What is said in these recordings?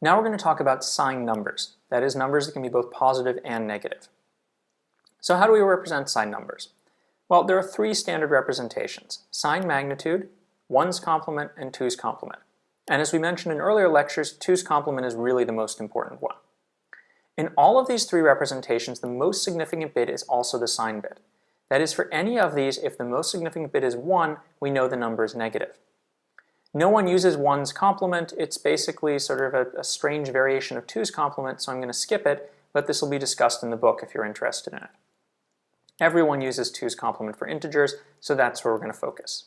Now we're going to talk about signed numbers. That is, numbers that can be both positive and negative. So how do we represent signed numbers? Well, there are three standard representations: signed magnitude, 1's complement, and 2's complement. And as we mentioned in earlier lectures, 2's complement is really the most important one. In all of these three representations, the most significant bit is also the signed bit. That is, for any of these, if the most significant bit is 1, we know the number is negative. No one uses 1's complement. It's basically sort of a strange variation of 2's complement, so I'm going to skip it, but this will be discussed in the book if you're interested in it. Everyone uses 2's complement for integers, so that's where we're going to focus.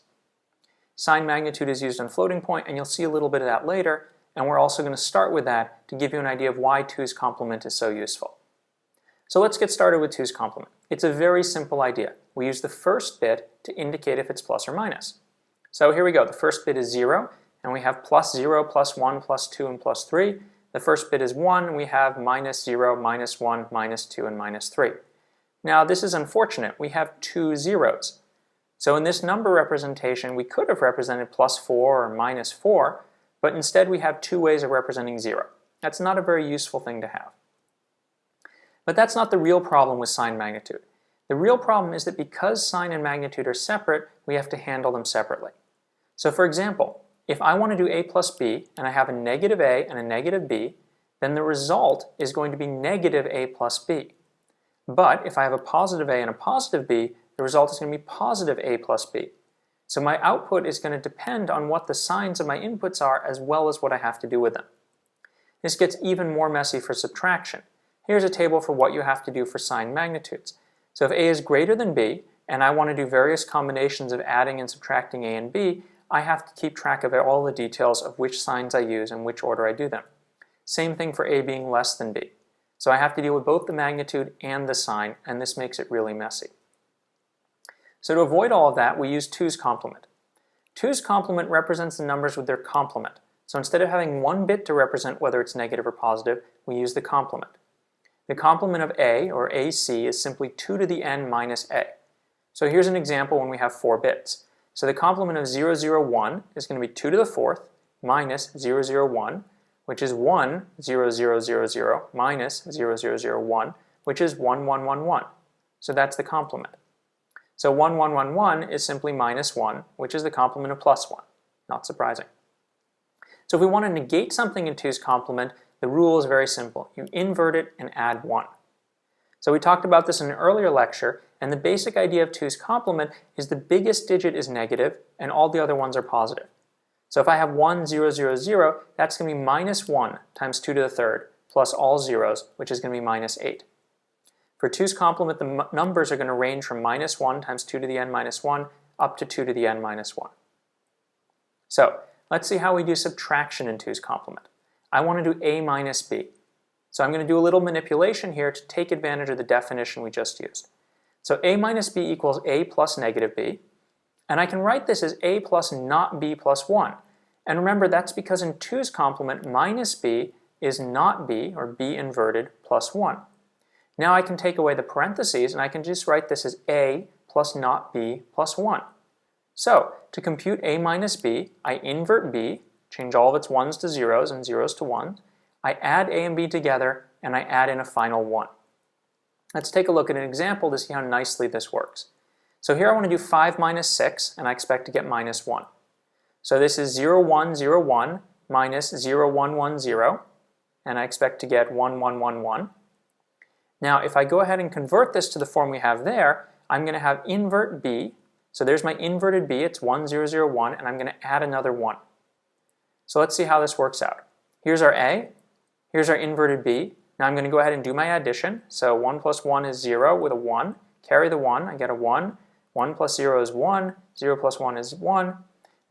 Signed magnitude is used on floating point, and you'll see a little bit of that later, and we're also going to start with that to give you an idea of why 2's complement is so useful. So let's get started with 2's complement. It's a very simple idea. We use the first bit to indicate if it's plus or minus. So here we go. The first bit is 0, and we have plus 0, plus 1, plus 2, and plus 3. The first bit is 1, and we have minus 0, minus 1, minus 2, and minus 3. Now this is unfortunate. We have two zeros. So in this number representation, we could have represented plus 4 or minus 4, but instead we have two ways of representing 0. That's not a very useful thing to have. But that's not the real problem with signed magnitude. The real problem is that because sign and magnitude are separate, we have to handle them separately. So for example, if I want to do a plus b, and I have a negative a and a negative b, then the result is going to be negative a plus b. But if I have a positive a and a positive b, the result is going to be positive a plus b. So my output is going to depend on what the signs of my inputs are as well as what I have to do with them. This gets even more messy for subtraction. Here's a table for what you have to do for signed magnitudes. So if a is greater than b, and I want to do various combinations of adding and subtracting a and b, I have to keep track of all the details of which signs I use and which order I do them. Same thing for a being less than b. So I have to deal with both the magnitude and the sign, and this makes it really messy. So to avoid all of that, we use 2's complement. 2's complement represents the numbers with their complement. So instead of having one bit to represent whether it's negative or positive, we use the complement. The complement of a, or ac, is simply 2 to the n minus a. So here's an example when we have 4 bits. So the complement of 001 is going to be 2 to the 4th minus 001, which is 1, 0000 minus 0001, which is 1111. So that's the complement. So 1111 is simply minus 1, which is the complement of plus 1. Not surprising. So if we want to negate something in 2's complement, the rule is very simple. You invert it and add 1. So we talked about this in an earlier lecture, and the basic idea of 2's complement is the biggest digit is negative and all the other ones are positive. So if I have 1, 0, 0, 0, that's going to be minus 1 times 2 to the 3rd plus all zeros, which is going to be minus 8. For 2's complement, the numbers are going to range from minus 1 times 2 to the n minus 1 up to 2 to the n minus 1. So let's see how we do subtraction in 2's complement. I want to do a minus b. So I'm going to do a little manipulation here to take advantage of the definition we just used. So a minus b equals a plus negative b, and I can write this as a plus not b plus 1. And remember, that's because in 2's complement, minus b is not b, or b inverted, plus 1. Now I can take away the parentheses, and I can just write this as a plus not b plus 1. So to compute a minus b, I invert b, change all of its 1's to 0's and 0's to 1's. I add a and b together, and I add in a final 1. Let's take a look at an example to see how nicely this works. So here I want to do 5 minus 6, and I expect to get minus 1. So this is 0, 1, 0, 1 minus 0, 1, 1, 0, and I expect to get 1, 1, 1, 1. Now if I go ahead and convert this to the form we have there, I'm going to have invert b. So there's my inverted b, it's 1, 0, 0, 1, and I'm going to add another 1. So let's see how this works out. Here's our a, here's our inverted b. Now I'm going to go ahead and do my addition. So 1 plus 1 is 0 with a 1. Carry the 1, I get a 1. 1 plus 0 is 1. 0 plus 1 is 1.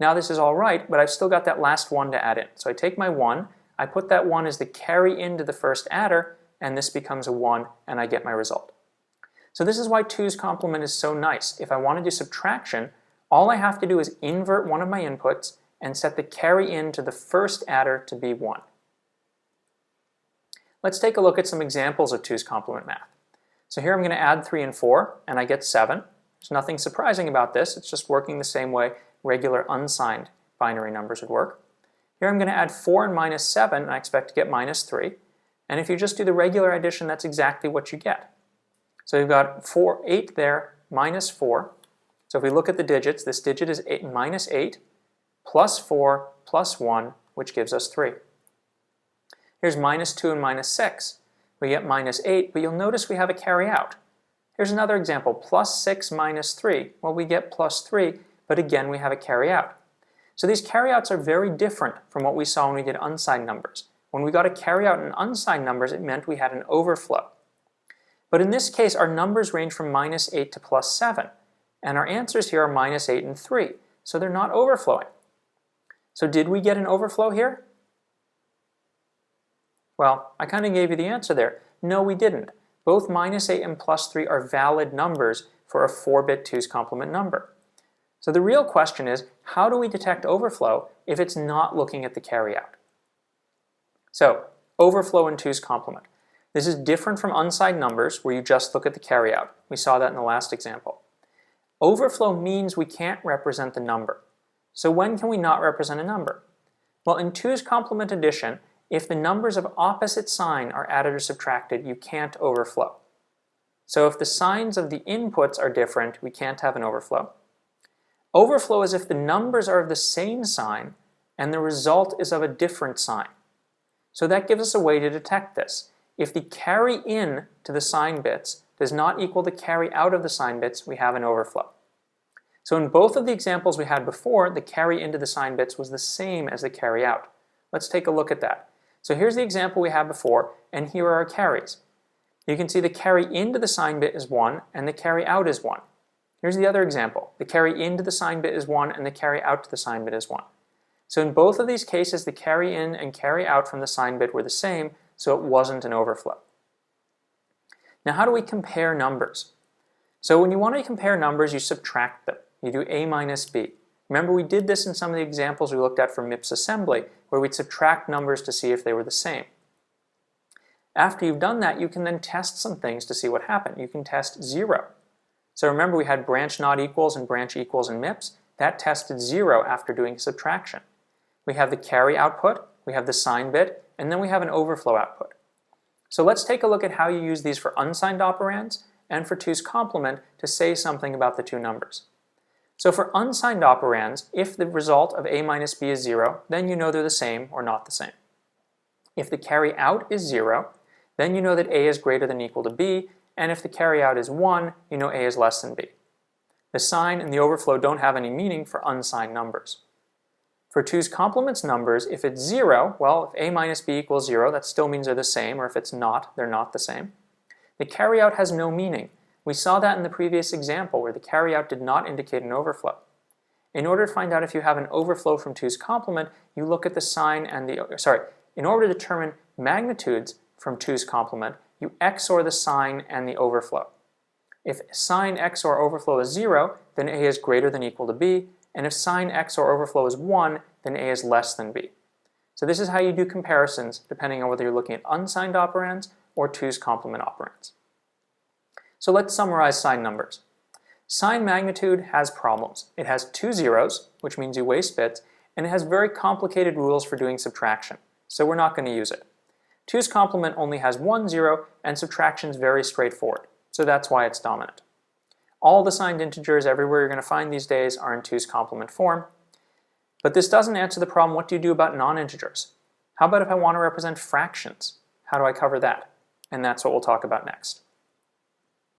Now this is all right, but I've still got that last 1 to add in. So I take my 1, I put that 1 as the carry into the first adder, and this becomes a 1, and I get my result. So this is why 2's complement is so nice. If I want to do subtraction, all I have to do is invert one of my inputs and set the carry in to the first adder to be 1. Let's take a look at some examples of 2's complement math. So here I'm going to add 3 and 4, and I get 7. There's nothing surprising about this. It's just working the same way regular unsigned binary numbers would work. Here I'm going to add 4 and minus 7, and I expect to get minus 3. And if you just do the regular addition, that's exactly what you get. So you've got 8 there, minus 4. So if we look at the digits, this digit is minus 8, plus 4, plus 1, which gives us 3. Here's minus 2 and minus 6. We get minus 8, but you'll notice we have a carry out. Here's another example, plus 6 minus 3. Well, we get plus 3, but again we have a carry out. So these carryouts are very different from what we saw when we did unsigned numbers. When we got a carryout in unsigned numbers, it meant we had an overflow. But in this case, our numbers range from minus 8 to plus 7. And our answers here are minus 8 and 3. So they're not overflowing. So did we get an overflow here? Well, I kind of gave you the answer there. No, we didn't. Both minus 8 and plus 3 are valid numbers for a 4-bit 2's complement number. So the real question is, how do we detect overflow if it's not looking at the carryout? So, overflow in 2's complement. This is different from unsigned numbers where you just look at the carryout. We saw that in the last example. Overflow means we can't represent the number. So when can we not represent a number? Well, in 2's complement addition, if the numbers of opposite sign are added or subtracted, you can't overflow. So if the signs of the inputs are different, we can't have an overflow. Overflow is if the numbers are of the same sign and the result is of a different sign. So that gives us a way to detect this. If the carry in to the sign bits does not equal the carry out of the sign bits, we have an overflow. So in both of the examples we had before, the carry into the sign bits was the same as the carry out. Let's take a look at that. So here's the example we had before, and here are our carries. You can see the carry into the sign bit is 1, and the carry out is 1. Here's the other example. The carry into the sign bit is 1, and the carry out to the sign bit is 1. So in both of these cases, the carry in and carry out from the sign bit were the same, so it wasn't an overflow. Now how do we compare numbers? So when you want to compare numbers, you subtract them. You do a minus b. Remember, we did this in some of the examples we looked at for MIPS assembly, where we'd subtract numbers to see if they were the same. After you've done that, you can then test some things to see what happened. You can test 0. So remember, we had branch not equals and branch equals in MIPS. That tested 0 after doing subtraction. We have the carry output, we have the sign bit, and then we have an overflow output. So let's take a look at how you use these for unsigned operands and for 2's complement to say something about the two numbers. So for unsigned operands, if the result of a minus b is 0, then you know they're the same or not the same. If the carry out is 0, then you know that a is greater than or equal to b, and if the carry out is 1, you know a is less than b. The sign and the overflow don't have any meaning for unsigned numbers. For 2's complements numbers, if it's 0, well, if a minus b equals 0, that still means they're the same, or if it's not, they're not the same. The carry out has no meaning. We saw that in the previous example where the carry out did not indicate an overflow. In order to find out if you have an overflow from 2's complement, you look at the sign and in order to determine magnitudes from 2's complement, you XOR the sign and the overflow. If sign XOR overflow is 0, then a is greater than or equal to b, and if sign XOR overflow is 1, then a is less than b. So this is how you do comparisons depending on whether you're looking at unsigned operands or 2's complement operands. So let's summarize sign numbers. Sign magnitude has problems. It has 2 zeros, which means you waste bits, and it has very complicated rules for doing subtraction, so we're not going to use it. 2's complement only has 1 zero, and subtraction is very straightforward, so that's why it's dominant. All the signed integers everywhere you're going to find these days are in 2's complement form, but this doesn't answer the problem, what do you do about non-integers? How about if I want to represent fractions? How do I cover that? And that's what we'll talk about next.